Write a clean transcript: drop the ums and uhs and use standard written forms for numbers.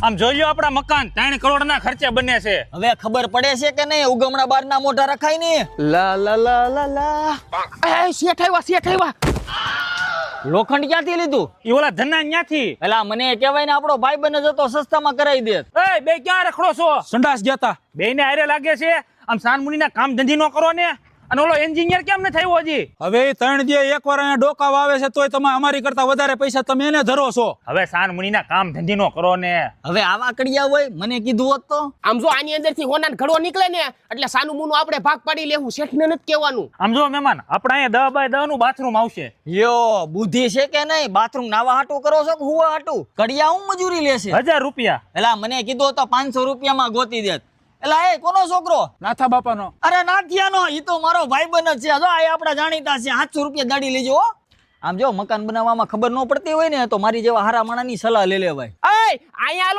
આમ જોઈ લ્યો આપડા મકાન 3 કરોડના ખર્ચે બને છે. હવે ખબર પડે છે કે નહીં ઉગમણા બારના મોઢા રખાય ને લા લા લા લા લા એ શેઠ આવ્યા લોખંડ ક્યાંથી લીધું ઈ ઓલા ધના ન્યાથી. એલા મને કહેવાય ને આપણો ભાઈ બને જતો સસ્તામાં કરાવી દે. એ બે ક્યાં રખડો છો? સંડાસ ગયા તા. બે ને હારે લાગે છે. આમ સાનમુનીના કામ ધંધી નો કરો ને. અને ઓલો એન્જિનિયર કેમ ન થયો હજી? હવે એ 3 દી એકવાર અહીંયા ડોકા વાવે છે તોય તમે અમારી કરતા વધારે પૈસા તમે એને ધરો છો. હવે સાનમુનીના કામ ધંધી નો કરો ને. હવે આવા કડિયા હોય મને કીધું હોત તો. આમ જો આની અંદરથી હોનાનો ઘડો નીકળે ને એટલે સાનું મુનું આપણે ભાગ પાડી લેવું, શેઠને નથી કહેવાનું. આમ જો મહેમાન આપણા અહીંયા 10 બાય 10 નું બાથરૂમ આવશે. યો બુદ્ધિ છે કે નહીં? બાથરૂમ નાવા હાટું કરો છો કે હુવા હાટું? કડિયા હું મજૂરી લેશે? 1000 રૂપિયા. એલા મને કીધું તો 500 રૂપિયામાં ગોતી દેત. એલા એ કોનો છોકરો? નાથા બાપાનો. અરે નાથિયાનો, ઈ તો મારો ભાઈબંધ જ છે. જો આ આપડા જાણીતા છે. 700 રૂપિયા દાડી લેજો હો. આમ જો મકાન બનાવવામાં ખબર ન પડતી હોય ને તો મારી જેવા હારા માણાની સલાહ લઈ લેવાય. એ અહીંયા